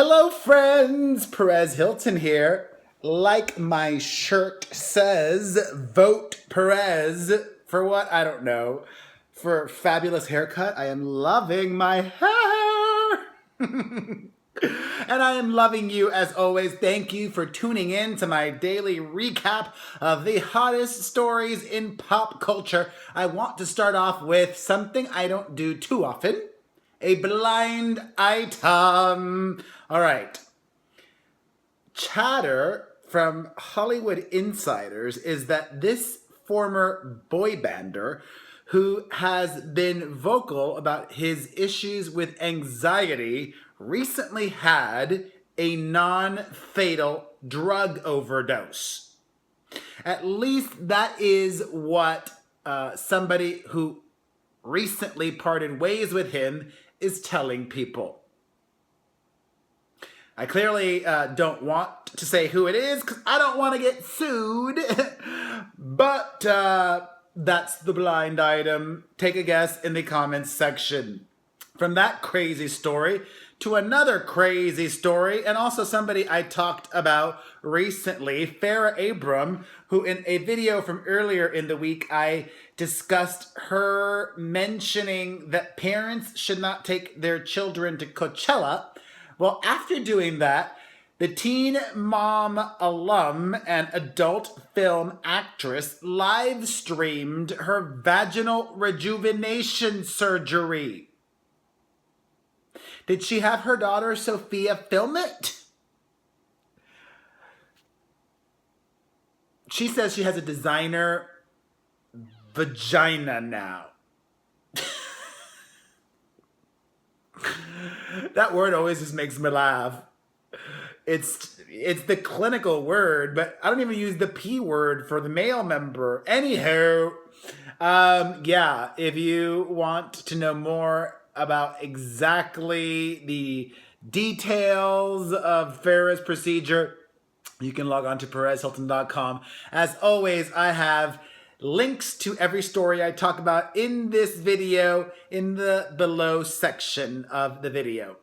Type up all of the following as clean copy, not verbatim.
Hello, friends. Perez Hilton here. Like my shirt says, vote Perez. For what? I don't know. For fabulous haircut. I am loving my hair. And I am loving you as always. Thank you for tuning in to my daily recap of the hottest stories in pop culture. I want to start off with something I don't do too often. A blind item. All right. Chatter from Hollywood insiders is that this former boybander who has been vocal about his issues with anxiety recently had a non-fatal drug overdose. At least that is what somebody who recently parted ways with him is telling people. I clearly don't want to say who it is because I don't want to get sued. But that's the blind item. Take a guess in the comments section. From that crazy story to another crazy story, and also somebody I talked about recently, Farrah Abram, who in a video from earlier in the week, I discussed her mentioning that parents should not take their children to Coachella. Well, after doing that, the Teen Mom alum and adult film actress live streamed her vaginal rejuvenation surgery. Did she have her daughter Sophia film it? She says she has a designer vagina now. That word always just makes me laugh. It's the clinical word, but I don't even use the P word for the male member. Anywho, yeah, if you want to know more about exactly the details of Farrah's procedure, you can log on to perezhilton.com. As always, I have links to every story I talk about in this video in the below section of the video.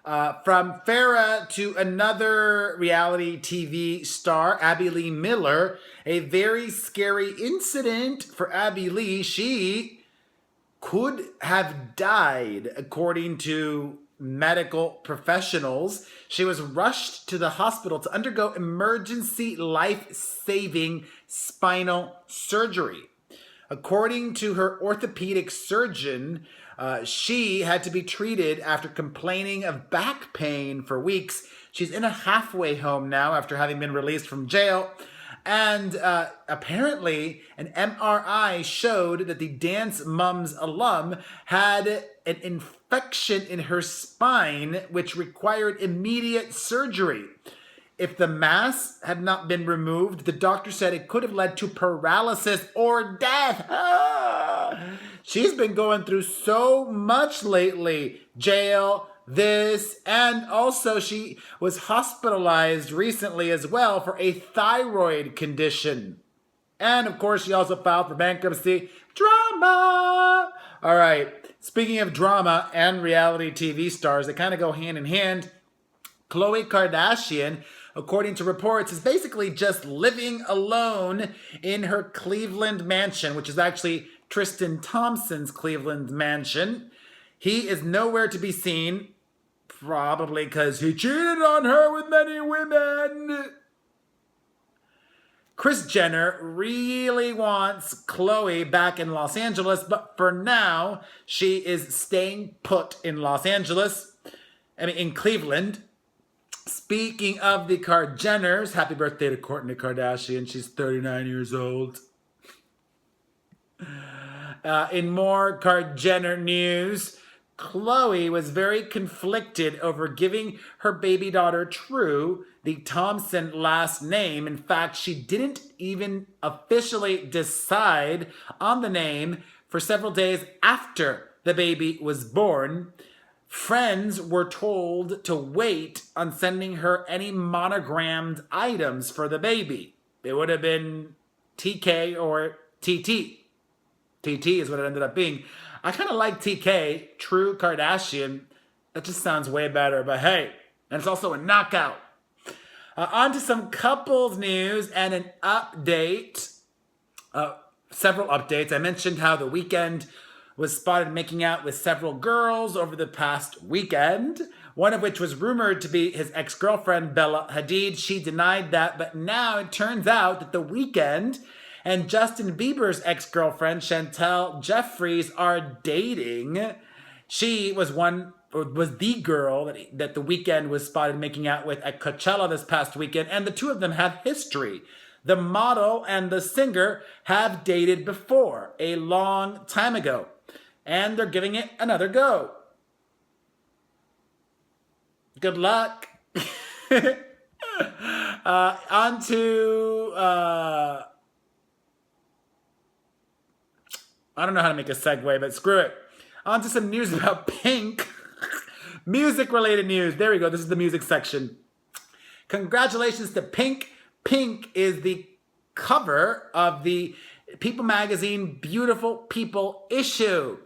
From Farrah to another reality TV star, Abby Lee Miller, a very scary incident for Abby Lee. She could have died, according to medical professionals. She was rushed to the hospital to undergo emergency life-saving spinal surgery. According to her orthopedic surgeon, she had to be treated after complaining of back pain for weeks. She's in a halfway home now after having been released from jail. And apparently, an MRI showed that the Dance Moms alum had an infection in her spine, which required immediate surgery. If the mass had not been removed, the doctor said it could have led to paralysis or death. She's been going through so much lately. Jail, this, and also she was hospitalized recently as well for a thyroid condition. And of course, she also filed for bankruptcy. Drama! All right, speaking of drama and reality TV stars, they kind of go hand in hand. Khloe Kardashian, according to reports, is basically just living alone in her Cleveland mansion, which is actually Tristan Thompson's Cleveland mansion. He is nowhere to be seen, probably because he cheated on her with many women. Kris Jenner really wants Khloe back in Los Angeles, but for now, she is staying put in Los Angeles. in Cleveland. Speaking of the Jenners, happy birthday to Kourtney Kardashian. She's 39 years old. In more Jenner news, Khloe was very conflicted over giving her baby daughter True the Thompson last name. In fact, she didn't even officially decide on the name for several days after the baby was born. Friends were told to wait on sending her any monogrammed items for the baby. It would have been TK or TT. TT is what it ended up being. I kind of like TK, True Kardashian. That just sounds way better, but hey, And it's also a knockout. On to some couples news and an update. Several updates. I mentioned how The Weeknd was spotted making out with several girls over the past weekend, one of which was rumored to be his ex-girlfriend, Bella Hadid. She denied that, but now it turns out that The Weeknd and Justin Bieber's ex-girlfriend, Chantel Jeffries, are dating. She was the girl that The Weeknd was spotted making out with at Coachella this past weekend, and the two of them have history. The model and the singer have dated before, a long time ago, and they're giving it another go. Good luck. On to... I don't know how to make a segue, but screw it. On to some news about Pink. Music-related news. There we go. This is the music section. Congratulations to Pink. Pink is the cover of the People Magazine Beautiful People issue.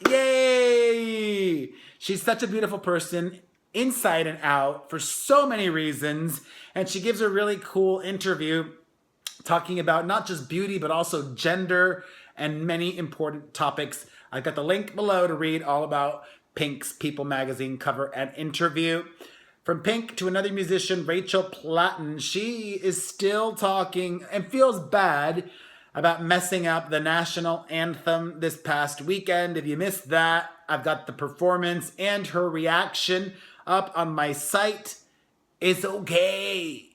Yay! She's such a beautiful person, inside and out, for so many reasons. And she gives a really cool interview talking about not just beauty, but also gender and many important topics. I've got the link below to read all about Pink's People Magazine cover and interview. From Pink to another musician, Rachel Platten, she is still talking and feels bad about messing up the national anthem this past weekend. If you missed that, I've got the performance and her reaction up on my site. It's okay.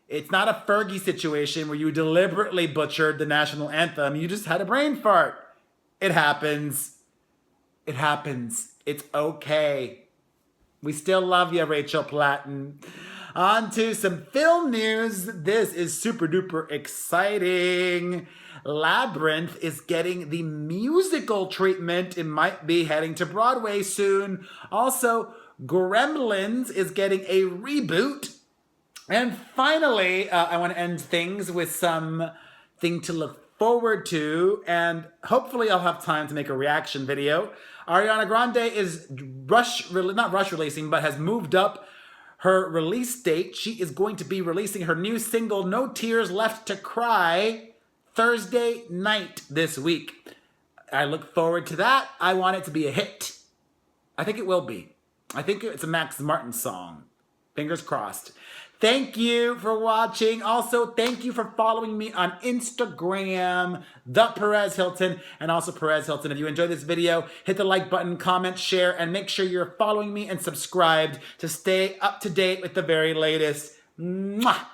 It's not a Fergie situation where you deliberately butchered the national anthem. You just had a brain fart. It happens. It happens. It's okay. We still love you, Rachel Platten. On to some film news. This is super duper exciting. Labyrinth is getting the musical treatment. It might be heading to Broadway soon. Also, Gremlins is getting a reboot. And finally, I want to end things with something to look forward to, and hopefully I'll have time to make a reaction video. Ariana Grande is not rush releasing, but has moved up her release date. She is going to be releasing her new single, No Tears Left to Cry, Thursday night this week. I look forward to that. I want it to be a hit. I think it will be. I think it's a Max Martin song. Fingers crossed. Thank you for watching. Also, thank you for following me on Instagram, the Perez Hilton, and also Perez Hilton. If you enjoyed this video, hit the like button, comment, share, and make sure you're following me and subscribed to stay up to date with the very latest. Mwah!